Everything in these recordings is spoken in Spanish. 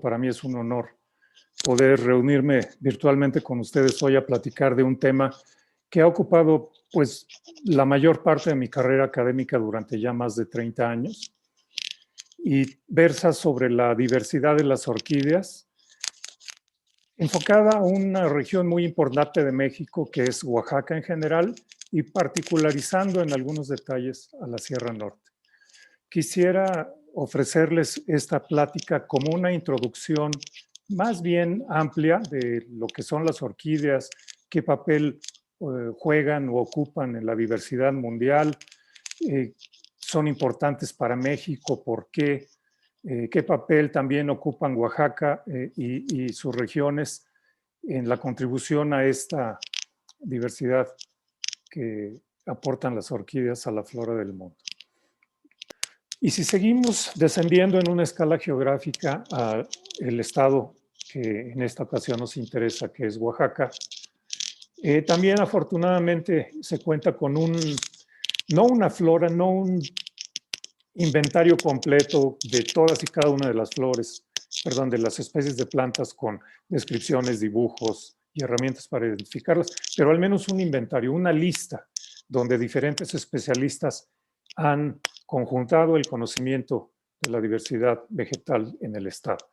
Para mí es un honor poder reunirme virtualmente con ustedes hoy a platicar de un tema que ha ocupado pues la mayor parte de mi carrera académica durante ya más de 30 años y versa sobre la diversidad de las orquídeas, enfocada a una región muy importante de México que es Oaxaca en general y particularizando en algunos detalles a la Sierra Norte. Quisiera ofrecerles esta plática como una introducción más bien amplia de lo que son las orquídeas, qué papel juegan o ocupan en la diversidad mundial, son importantes para México, por qué, qué papel también ocupan Oaxaca y sus regiones en la contribución a esta diversidad que aportan las orquídeas a la flora del mundo. Y si seguimos descendiendo en una escala geográfica al estado que en esta ocasión nos interesa, que es Oaxaca, también afortunadamente se cuenta con no una flora, no un inventario completo de todas y cada una de las flores, perdón, de las especies de plantas con descripciones, dibujos y herramientas para identificarlas, pero al menos un inventario, una lista donde diferentes especialistas han conjuntado el conocimiento de la diversidad vegetal en el estado.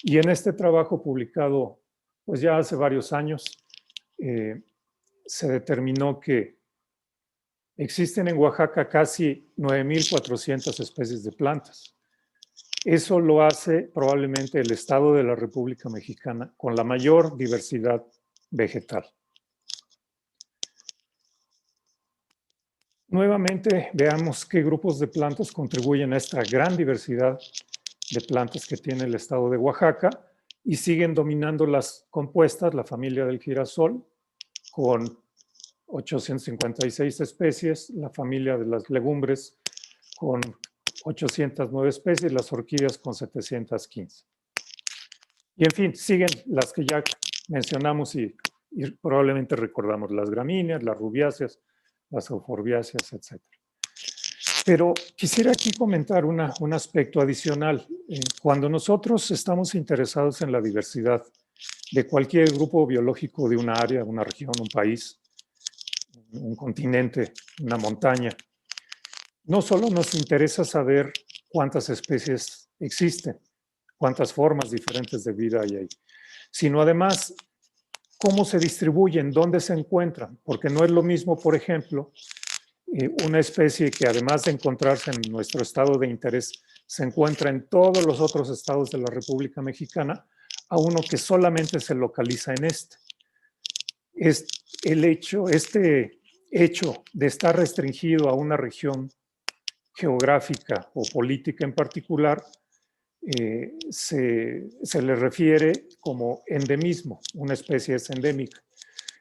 Y en este trabajo publicado pues ya hace varios años, se determinó que existen en Oaxaca casi 9,400 especies de plantas. Eso lo hace probablemente el estado de la República Mexicana con la mayor diversidad vegetal. Nuevamente veamos qué grupos de plantas contribuyen a esta gran diversidad de plantas que tiene el estado de Oaxaca y siguen dominando las compuestas, la familia del girasol, con 856 especies, la familia de las legumbres con 809 especies, las orquídeas con 715. Y en fin, siguen las que ya mencionamos y probablemente recordamos, las gramíneas, las rubiáceas, las euforbiáceas, etc. Pero quisiera aquí comentar un aspecto adicional. Cuando nosotros estamos interesados en la diversidad de cualquier grupo biológico de una área, una región, un país, un continente, una montaña, no solo nos interesa saber cuántas especies existen, cuántas formas diferentes de vida hay ahí, sino además cómo se distribuyen, dónde se encuentran, porque no es lo mismo, por ejemplo, una especie que además de encontrarse en nuestro estado de interés, se encuentra en todos los otros estados de la República Mexicana, a uno que solamente se localiza en este. Este hecho de estar restringido a una región geográfica o política en particular, se le refiere como endemismo, una especie es endémica.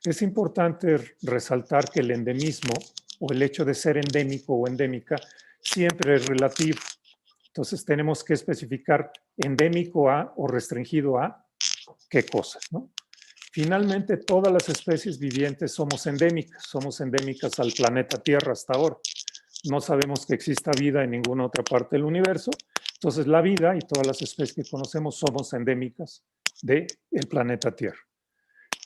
Es importante resaltar que el endemismo o el hecho de ser endémico o endémica siempre es relativo. Entonces tenemos que especificar endémico a o restringido a qué cosa, ¿no? Finalmente, todas las especies vivientes somos endémicas al planeta Tierra hasta ahora. No sabemos que exista vida en ninguna otra parte del universo. Entonces, la vida y todas las especies que conocemos somos endémicas del planeta Tierra.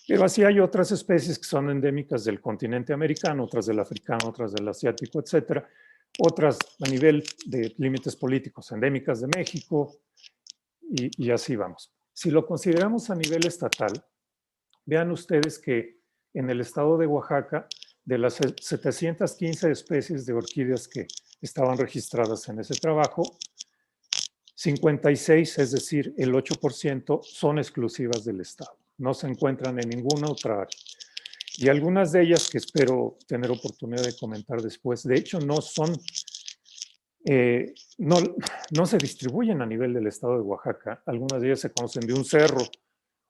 Pero así hay otras especies que son endémicas del continente americano, otras del africano, otras del asiático, etcétera. Otras a nivel de límites políticos endémicas de México y así vamos. Si lo consideramos a nivel estatal, vean ustedes que en el estado de Oaxaca, de las 715 especies de orquídeas que estaban registradas en ese trabajo, 56, es decir, el 8%, son exclusivas del estado. No se encuentran en ninguna otra área. Y algunas de ellas que espero tener oportunidad de comentar después, de hecho no se distribuyen a nivel del estado de Oaxaca. Algunas de ellas se conocen de un cerro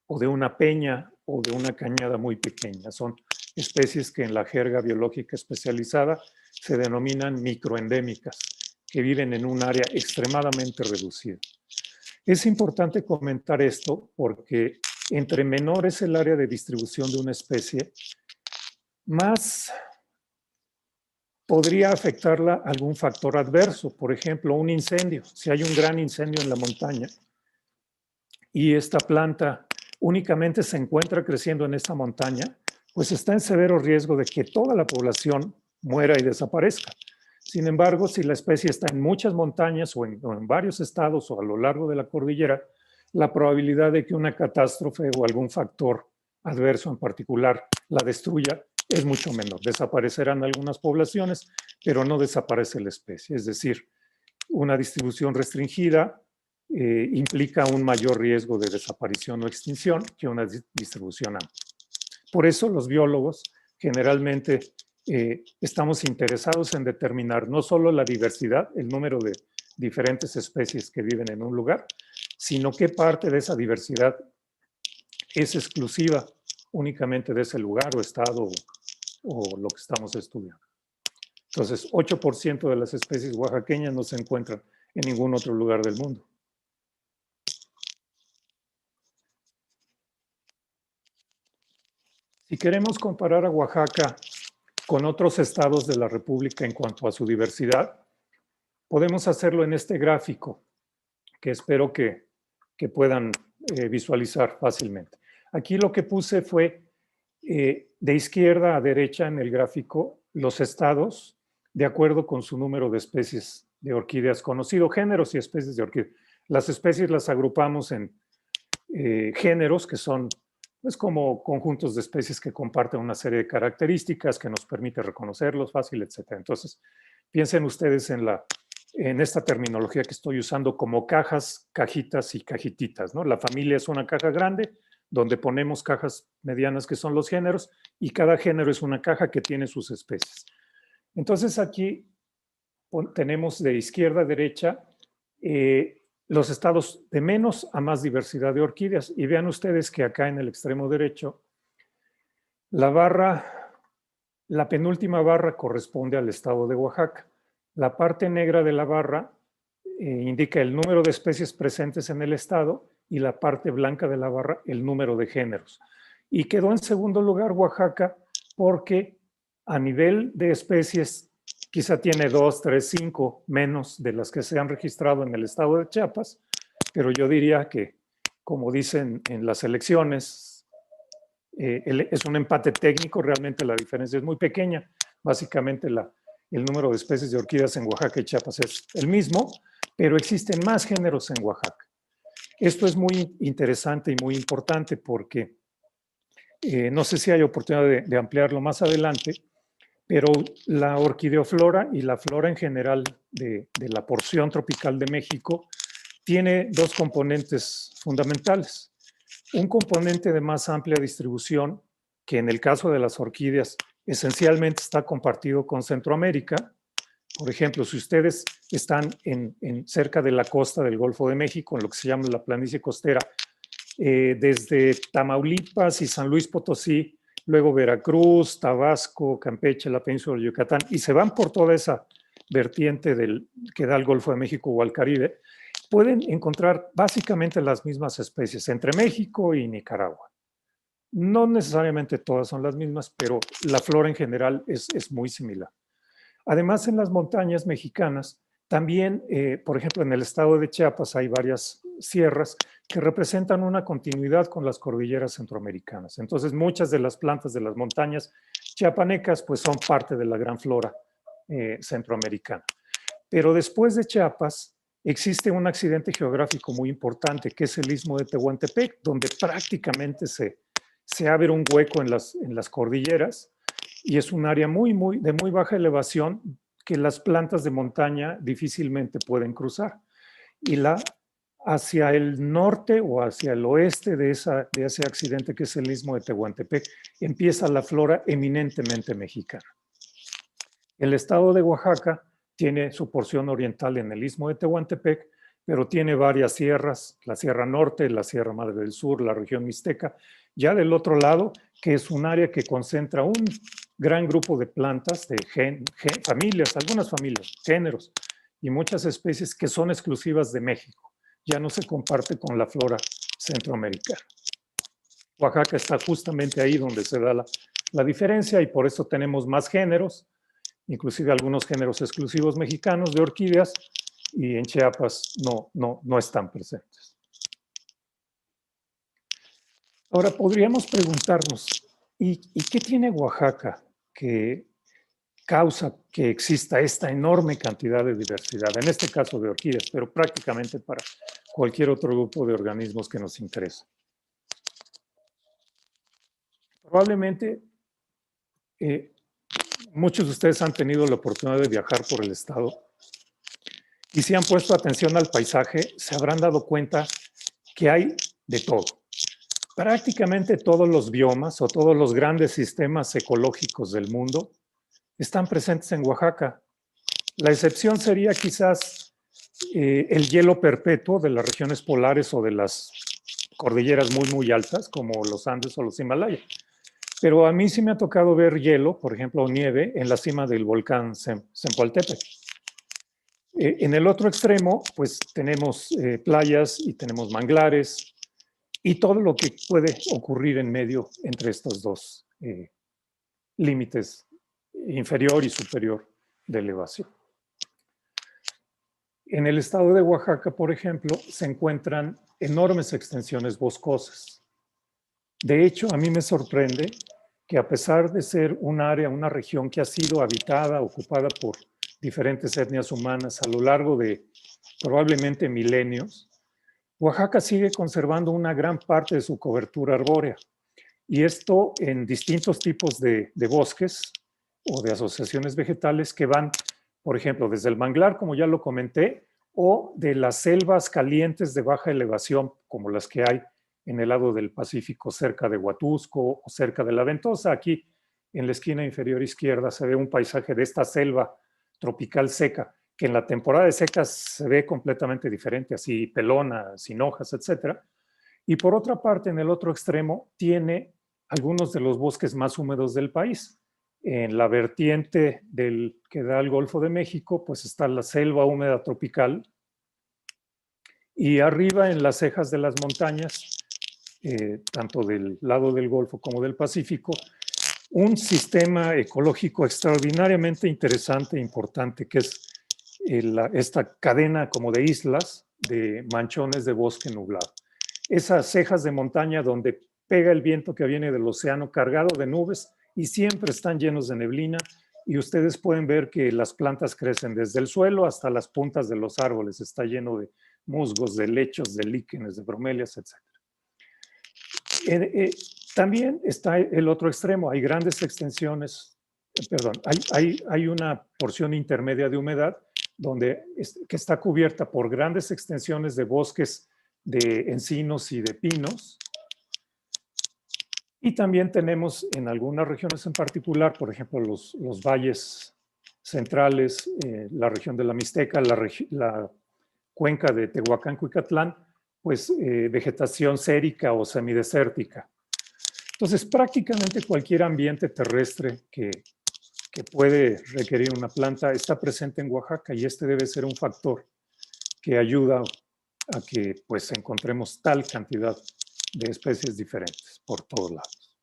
o de una peña o de una cañada muy pequeña. Son especies que en la jerga biológica especializada se denominan microendémicas, que viven en un área extremadamente reducida. Es importante comentar esto porque entre menor es el área de distribución de una especie, más podría afectarla algún factor adverso, por ejemplo, un incendio. Si hay un gran incendio en la montaña, y esta planta únicamente se encuentra creciendo en esta montaña, pues está en severo riesgo de que toda la población muera y desaparezca. Sin embargo, si la especie está en muchas montañas o en varios estados o a lo largo de la cordillera, la probabilidad de que una catástrofe o algún factor adverso en particular la destruya es mucho menor. Desaparecerán algunas poblaciones, pero no desaparece la especie. Es decir, una distribución restringida implica un mayor riesgo de desaparición o extinción que una distribución amplia. Por eso los biólogos generalmente estamos interesados en determinar no solo la diversidad, el número de diferentes especies que viven en un lugar, sino qué parte de esa diversidad es exclusiva únicamente de ese lugar o estado o lo que estamos estudiando. Entonces, 8% de las especies oaxaqueñas no se encuentran en ningún otro lugar del mundo. Si queremos comparar a Oaxaca con otros estados de la República en cuanto a su diversidad, podemos hacerlo en este gráfico, que espero que puedan visualizar fácilmente. Aquí lo que puse fue de izquierda a derecha en el gráfico los estados de acuerdo con su número de especies de orquídeas conocido, géneros y especies de orquídeas. Las especies las agrupamos en géneros, que son pues, como conjuntos de especies que comparten una serie de características que nos permite reconocerlos fácil, etc. Entonces, piensen ustedes en esta terminología que estoy usando como cajas, cajitas y cajititas, ¿no? La familia es una caja grande donde ponemos cajas medianas que son los géneros y cada género es una caja que tiene sus especies. Entonces aquí tenemos de izquierda a derecha los estados de menos a más diversidad de orquídeas y vean ustedes que acá en el extremo derecho la barra, la penúltima barra corresponde al estado de Oaxaca. La parte negra de la barra indica el número de especies presentes en el estado y la parte blanca de la barra el número de géneros. Y quedó en segundo lugar Oaxaca porque a nivel de especies quizá tiene 2, 3, 5 menos de las que se han registrado en el estado de Chiapas, pero yo diría que, como dicen en las elecciones, es un empate técnico, realmente la diferencia es muy pequeña. Básicamente el número de especies de orquídeas en Oaxaca y Chiapas es el mismo, pero existen más géneros en Oaxaca. Esto es muy interesante y muy importante porque no sé si hay oportunidad de ampliarlo más adelante, pero la orquideoflora y la flora en general de la porción tropical de México tiene dos componentes fundamentales. Un componente de más amplia distribución, que en el caso de las orquídeas esencialmente está compartido con Centroamérica. Por ejemplo, si ustedes están cerca de la costa del Golfo de México, en lo que se llama la planicie costera, desde Tamaulipas y San Luis Potosí, luego Veracruz, Tabasco, Campeche, la península de Yucatán, y se van por toda esa vertiente que da al Golfo de México o al Caribe, pueden encontrar básicamente las mismas especies entre México y Nicaragua. No necesariamente todas son las mismas, pero la flora en general es muy similar. Además, en las montañas mexicanas, también, por ejemplo, en el estado de Chiapas hay varias sierras que representan una continuidad con las cordilleras centroamericanas. Entonces, muchas de las plantas de las montañas chiapanecas pues, son parte de la gran flora centroamericana. Pero después de Chiapas, existe un accidente geográfico muy importante, que es el Istmo de Tehuantepec, donde prácticamente se abre un hueco en las cordilleras y es un área de muy baja elevación que las plantas de montaña difícilmente pueden cruzar. Y hacia el norte o hacia el oeste de ese accidente, que es el Istmo de Tehuantepec, empieza la flora eminentemente mexicana. El estado de Oaxaca tiene su porción oriental en el Istmo de Tehuantepec, pero tiene varias sierras, la Sierra Norte, la Sierra Madre del Sur, la región Mixteca, ya del otro lado, que es un área que concentra un gran grupo de plantas, de familias, algunas familias, géneros y muchas especies que son exclusivas de México. Ya no se comparte con la flora centroamericana. Oaxaca está justamente ahí donde se da la diferencia y por eso tenemos más géneros, inclusive algunos géneros exclusivos mexicanos de orquídeas, y en Chiapas no están presentes. Ahora, podríamos preguntarnos, ¿y qué tiene Oaxaca que causa que exista esta enorme cantidad de diversidad? En este caso de orquídeas, pero prácticamente para cualquier otro grupo de organismos que nos interese. Probablemente muchos de ustedes han tenido la oportunidad de viajar por el estado y si han puesto atención al paisaje, se habrán dado cuenta que hay de todo. Prácticamente todos los biomas o todos los grandes sistemas ecológicos del mundo están presentes en Oaxaca. La excepción sería quizás el hielo perpetuo de las regiones polares o de las cordilleras muy altas, como los Andes o los Himalayas. Pero a mí sí me ha tocado ver hielo, por ejemplo, nieve, en la cima del volcán Zempoaltépetl. En el otro extremo, pues tenemos playas y tenemos manglares y todo lo que puede ocurrir en medio entre estos dos límites inferior y superior de elevación. En el estado de Oaxaca, por ejemplo, se encuentran enormes extensiones boscosas. De hecho, a mí me sorprende que a pesar de ser un área, una región que ha sido habitada, ocupada por diferentes etnias humanas a lo largo de probablemente milenios, Oaxaca sigue conservando una gran parte de su cobertura arbórea. Y esto en distintos tipos de bosques o de asociaciones vegetales que van, por ejemplo, desde el manglar, como ya lo comenté, o de las selvas calientes de baja elevación, como las que hay en el lado del Pacífico, cerca de Huatusco o cerca de La Ventosa. Aquí, en la esquina inferior izquierda, se ve un paisaje de esta selva tropical seca, que en la temporada de secas se ve completamente diferente, así pelona, sin hojas, etc. Y por otra parte, en el otro extremo, tiene algunos de los bosques más húmedos del país. En la vertiente que da al Golfo de México, pues está la selva húmeda tropical. Y arriba, en las cejas de las montañas, tanto del lado del Golfo como del Pacífico, un sistema ecológico extraordinariamente interesante e importante, que es esta cadena como de islas de manchones de bosque nublado. Esas cejas de montaña donde pega el viento que viene del océano cargado de nubes y siempre están llenos de neblina y ustedes pueden ver que las plantas crecen desde el suelo hasta las puntas de los árboles, está lleno de musgos, de lechos, de líquenes, de bromelias, etc. También está el otro extremo, hay grandes extensiones, perdón, hay una porción intermedia de humedad que está cubierta por grandes extensiones de bosques de encinos y de pinos. Y también tenemos en algunas regiones en particular, por ejemplo, los valles centrales, la región de la Mixteca, la cuenca de Tehuacán-Cuicatlán, pues vegetación sérica o semidesértica. Entonces, prácticamente cualquier ambiente terrestre que puede requerir una planta está presente en Oaxaca y este debe ser un factor que ayuda a que pues encontremos tal cantidad de especies diferentes por todos lados.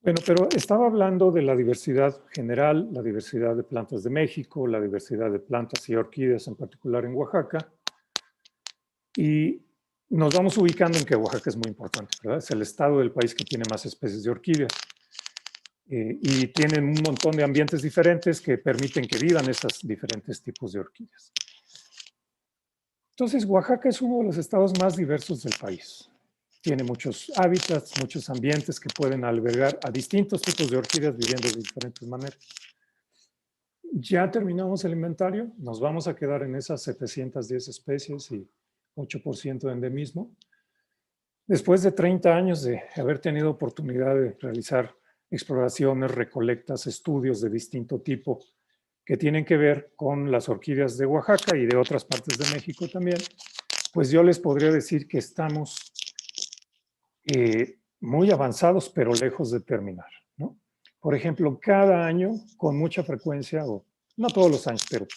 Bueno, pero estaba hablando de la diversidad general, la diversidad de plantas de México, la diversidad de plantas y orquídeas en particular en Oaxaca. Y nos vamos ubicando en que Oaxaca es muy importante, ¿verdad? Es el estado del país que tiene más especies de orquídeas. Y tienen un montón de ambientes diferentes que permiten que vivan esos diferentes tipos de orquídeas. Entonces, Oaxaca es uno de los estados más diversos del país. Tiene muchos hábitats, muchos ambientes que pueden albergar a distintos tipos de orquídeas viviendo de diferentes maneras. Ya terminamos el inventario, nos vamos a quedar en esas 710 especies y 8% de endemismo. Después de 30 años de haber tenido oportunidad de realizar exploraciones, recolectas, estudios de distinto tipo que tienen que ver con las orquídeas de Oaxaca y de otras partes de México también, pues yo les podría decir que estamos muy avanzados, pero lejos de terminar, ¿no? Por ejemplo, cada año, con mucha frecuencia, o no todos los años, pero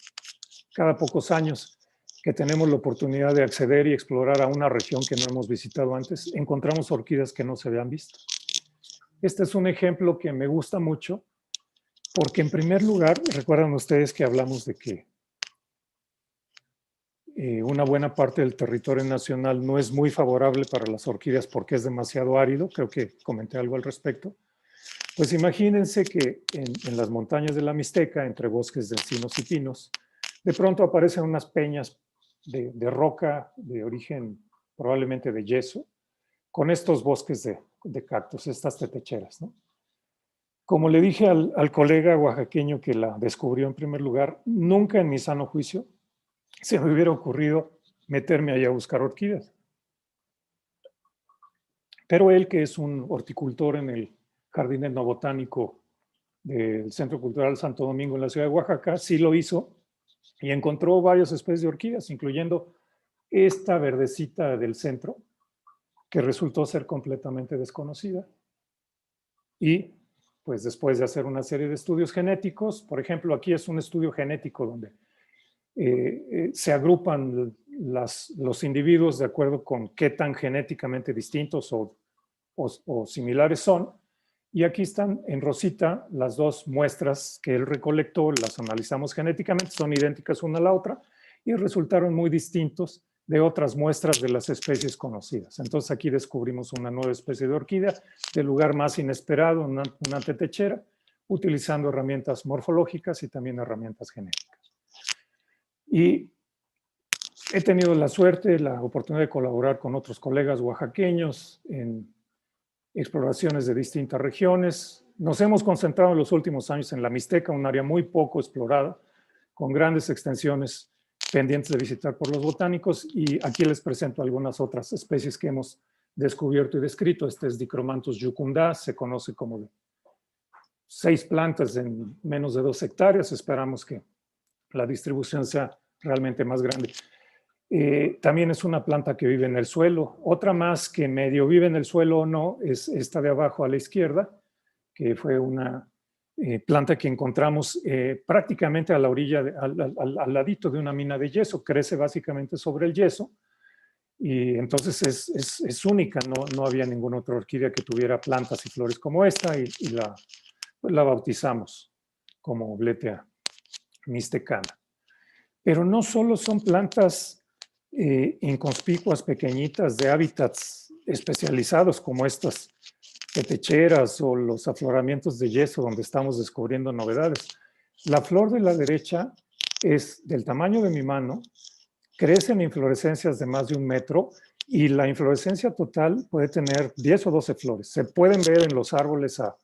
cada pocos años que tenemos la oportunidad de acceder y explorar a una región que no hemos visitado antes, encontramos orquídeas que no se habían visto. Este es un ejemplo que me gusta mucho, porque en primer lugar, recuerdan ustedes que hablamos de que una buena parte del territorio nacional no es muy favorable para las orquídeas porque es demasiado árido, creo que comenté algo al respecto. Pues imagínense que en las montañas de la Mixteca, entre bosques de encinos y pinos, de pronto aparecen unas peñas de roca de origen probablemente de yeso, con estos bosques de cactus, estas tetecheras, ¿no? Como le dije al colega oaxaqueño que la descubrió en primer lugar, nunca en mi sano juicio se me hubiera ocurrido meterme ahí a buscar orquídeas. Pero él, que es un horticultor en el Jardín Etnobotánico del Centro Cultural Santo Domingo en la ciudad de Oaxaca, sí lo hizo y encontró varias especies de orquídeas, incluyendo esta verdecita del centro, que resultó ser completamente desconocida. Y pues después de hacer una serie de estudios genéticos, por ejemplo, aquí es un estudio genético donde se agrupan los individuos de acuerdo con qué tan genéticamente distintos o similares son. Y aquí están en rosita las dos muestras que él recolectó, las analizamos genéticamente, son idénticas una a la otra y resultaron muy distintos de otras muestras de las especies conocidas. Entonces aquí descubrimos una nueva especie de orquídea del lugar más inesperado, una tetechera, utilizando herramientas morfológicas y también herramientas genéticas. Y he tenido la suerte, la oportunidad de colaborar con otros colegas oaxaqueños en exploraciones de distintas regiones. Nos hemos concentrado en los últimos años en la Mixteca, un área muy poco explorada, con grandes extensiones pendientes de visitar por los botánicos, y aquí les presento algunas otras especies que hemos descubierto y descrito. Este es Dicromanthus jucunda, se conoce como de 6 plantas en menos de 2 hectáreas, esperamos que la distribución sea realmente más grande. También es una planta que vive en el suelo. Otra más que medio vive en el suelo o no es esta de abajo a la izquierda, que fue una planta que encontramos prácticamente a la orilla, al ladito de una mina de yeso. Crece básicamente sobre el yeso y entonces es única. No había ninguna otra orquídea que tuviera plantas y flores como esta y la bautizamos como Bletea mixtecana. Pero no solo son plantas inconspicuas, pequeñitas, de hábitats especializados como estas tetecheras o los afloramientos de yeso donde estamos descubriendo novedades. La flor de la derecha es del tamaño de mi mano, crece en inflorescencias de más de 1 metro y la inflorescencia total puede tener 10 o 12 flores. Se pueden ver en los árboles a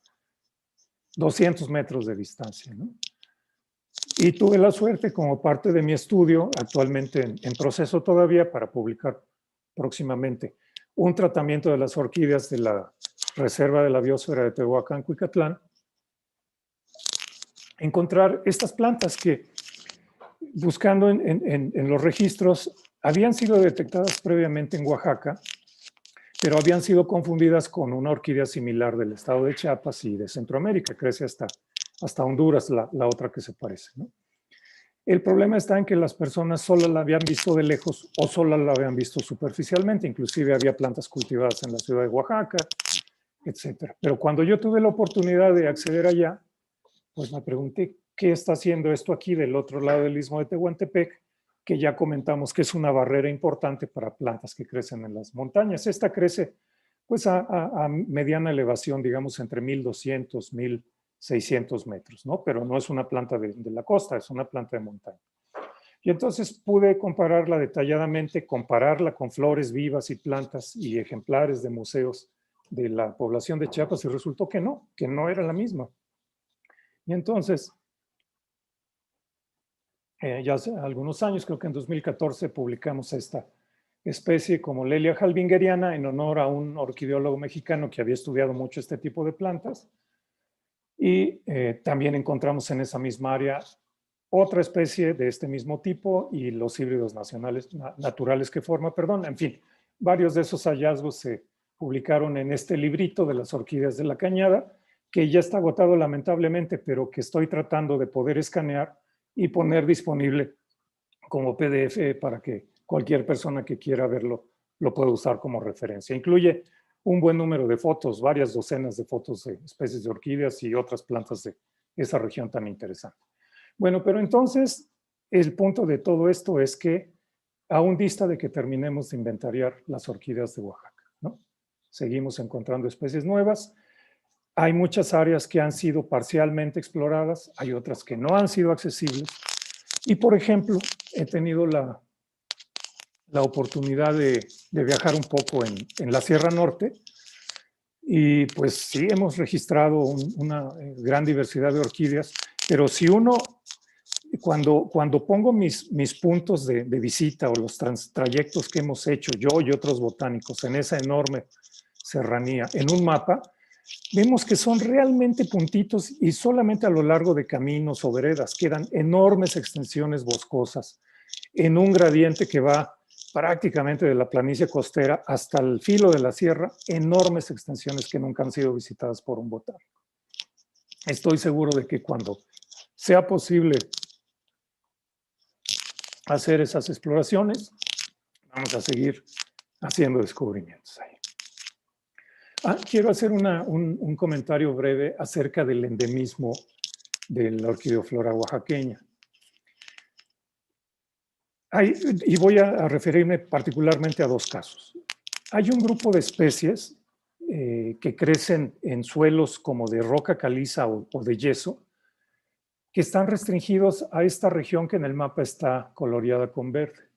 200 metros de distancia, ¿no? Y tuve la suerte, como parte de mi estudio, actualmente en proceso todavía para publicar próximamente, un tratamiento de las orquídeas de la Reserva de la Biosfera de Tehuacán, Cuicatlán, encontrar estas plantas que, buscando en los registros, habían sido detectadas previamente en Oaxaca, pero habían sido confundidas con una orquídea similar del estado de Chiapas y de Centroamérica, crece hasta Honduras, la otra que se parece, ¿no? El problema está en que las personas solo la habían visto de lejos o solo la habían visto superficialmente. Inclusive había plantas cultivadas en la ciudad de Oaxaca, etc. Pero cuando yo tuve la oportunidad de acceder allá, pues me pregunté, ¿qué está haciendo esto aquí del otro lado del istmo de Tehuantepec? Que ya comentamos que es una barrera importante para plantas que crecen en las montañas. Esta crece pues a mediana elevación, digamos entre 1200, 1600 metros, ¿no? Pero no es una planta de la costa, es una planta de montaña. Y entonces pude compararla detalladamente, compararla con flores vivas y plantas y ejemplares de museos de la población de Chiapas y resultó que no era la misma. Y entonces, ya hace algunos años, creo que en 2014, publicamos esta especie como Lelia halbingeriana en honor a un orquideólogo mexicano que había estudiado mucho este tipo de plantas. Y también encontramos en esa misma área otra especie de este mismo tipo y los híbridos naturales que forma, en fin, varios de esos hallazgos se publicaron en este librito de las orquídeas de la Cañada, que ya está agotado lamentablemente, pero que estoy tratando de poder escanear y poner disponible como PDF para que cualquier persona que quiera verlo lo pueda usar como referencia. Incluye un buen número de fotos, varias docenas de fotos de especies de orquídeas y otras plantas de esa región tan interesante. Bueno, pero entonces el punto de todo esto es que aún dista de que terminemos de inventariar las orquídeas de Oaxaca, ¿no? Seguimos encontrando especies nuevas. Hay muchas áreas que han sido parcialmente exploradas, hay otras que no han sido accesibles. Y, por ejemplo, he tenido la oportunidad de viajar un poco en la Sierra Norte y pues sí hemos registrado una gran diversidad de orquídeas, pero si uno, cuando pongo mis puntos de visita o los trayectos que hemos hecho yo y otros botánicos en esa enorme serranía en un mapa, vemos que son realmente puntitos y solamente a lo largo de caminos o veredas quedan enormes extensiones boscosas en un gradiente que va prácticamente de la planicie costera hasta el filo de la sierra, enormes extensiones que nunca han sido visitadas por un botánico. Estoy seguro de que cuando sea posible hacer esas exploraciones, vamos a seguir haciendo descubrimientos ahí. Quiero hacer un comentario breve acerca del endemismo de la orquideoflora oaxaqueña. Y voy a referirme particularmente a dos casos. Hay un grupo de especies que crecen en suelos como de roca caliza o de yeso, que están restringidos a esta región que en el mapa está coloreada con verde.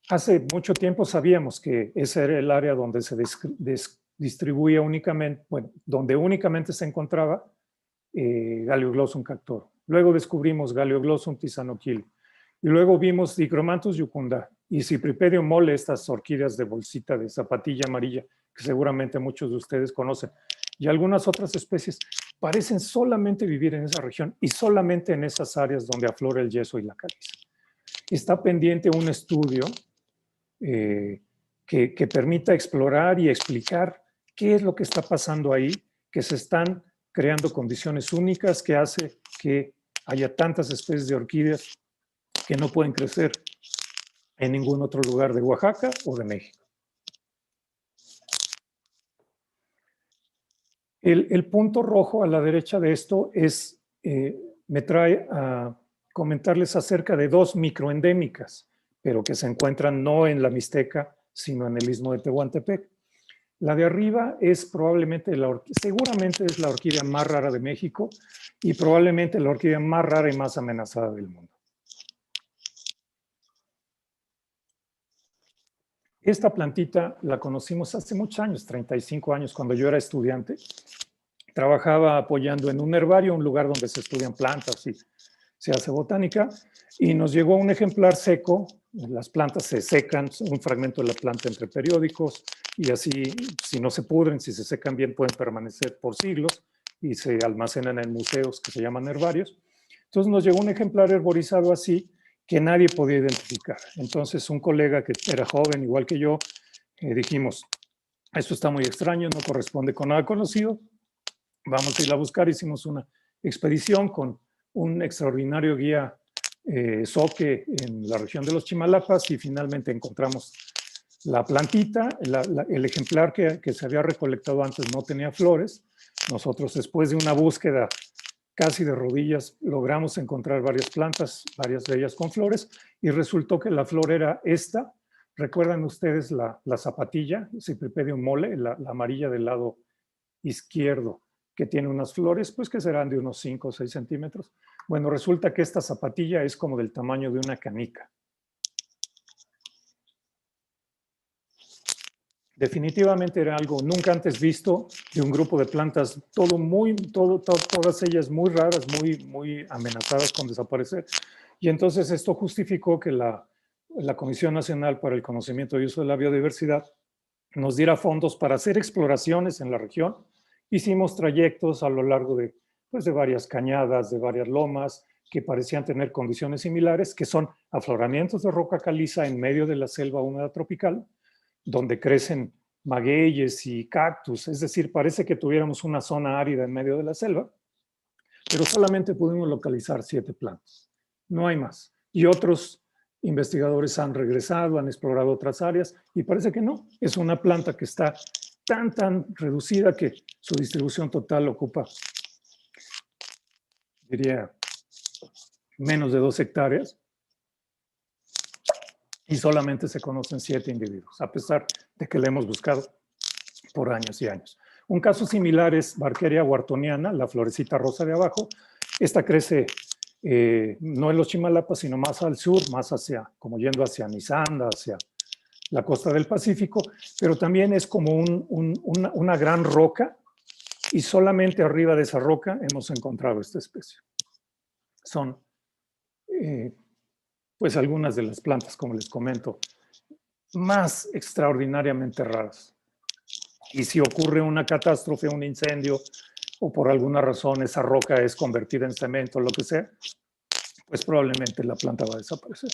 Hace mucho tiempo sabíamos que ese era el área donde se distribuía únicamente, bueno, donde únicamente se encontraba Galeoglossum cactoro. Luego descubrimos Galeoglossum tisanoquili. Y luego vimos Dichromanthus jucunda y Cypripedium mole, estas orquídeas de bolsita de zapatilla amarilla, que seguramente muchos de ustedes conocen. Y algunas otras especies parecen solamente vivir en esa región y solamente en esas áreas donde aflora el yeso y la caliza. Está pendiente un estudio que permita explorar y explicar qué es lo que está pasando ahí, que se están creando condiciones únicas que hace que haya tantas especies de orquídeas que no pueden crecer en ningún otro lugar de Oaxaca o de México. El punto rojo a la derecha de esto es, me trae a comentarles acerca de dos microendémicas, pero que se encuentran no en la Mixteca, sino en el istmo de Tehuantepec. La de arriba es probablemente, seguramente es la orquídea más rara de México y probablemente la orquídea más rara y más amenazada del mundo. Esta plantita la conocimos hace muchos años, 35 años, cuando yo era estudiante. Trabajaba apoyando en un herbario, un lugar donde se estudian plantas y se hace botánica, y nos llegó un ejemplar seco. Las plantas se secan, un fragmento de la planta entre periódicos, y así, si no se pudren, si se secan bien, pueden permanecer por siglos y se almacenan en museos que se llaman herbarios. Entonces nos llegó un ejemplar herborizado así, que nadie podía identificar. Entonces un colega que era joven, igual que yo, dijimos, esto está muy extraño, no corresponde con nada conocido, vamos a ir a buscar. Hicimos una expedición con un extraordinario guía zoque en la región de los Chimalapas y finalmente encontramos la plantita. El ejemplar que se había recolectado antes no tenía flores. Nosotros, después de una búsqueda casi de rodillas, logramos encontrar varias plantas, varias de ellas con flores, y resultó que la flor era esta. ¿Recuerdan ustedes la zapatilla, Cypripedium mole, la amarilla del lado izquierdo, que tiene unas flores, pues que serán de unos 5 o 6 centímetros? Bueno, resulta que esta zapatilla es como del tamaño de una canica. Definitivamente era algo nunca antes visto de un grupo de plantas, todas ellas muy raras, muy amenazadas con desaparecer. Y entonces esto justificó que la Comisión Nacional para el Conocimiento y Uso de la Biodiversidad nos diera fondos para hacer exploraciones en la región. Hicimos trayectos a lo largo de varias cañadas, de varias lomas, que parecían tener condiciones similares, que son afloramientos de roca caliza en medio de la selva húmeda tropical, donde crecen magueyes y cactus, es decir, parece que tuviéramos una zona árida en medio de la selva, pero solamente pudimos localizar 7 plantas, no hay más. Y otros investigadores han regresado, han explorado otras áreas y parece que no, es una planta que está tan reducida que su distribución total ocupa, diría, menos de 2 hectáreas. y solamente se conocen 7 individuos, a pesar de que la hemos buscado por años y años. Un caso similar es Barkeria whartoniana, la florecita rosa de abajo. Esta crece no en los Chimalapas, sino más al sur, más hacia, como yendo hacia Nisanda, hacia la costa del Pacífico, pero también es como una gran roca, y solamente arriba de esa roca hemos encontrado esta especie. Son pues algunas de las plantas, como les comento, más extraordinariamente raras. Y si ocurre una catástrofe, un incendio, o por alguna razón esa roca es convertida en cemento, lo que sea, pues probablemente la planta va a desaparecer.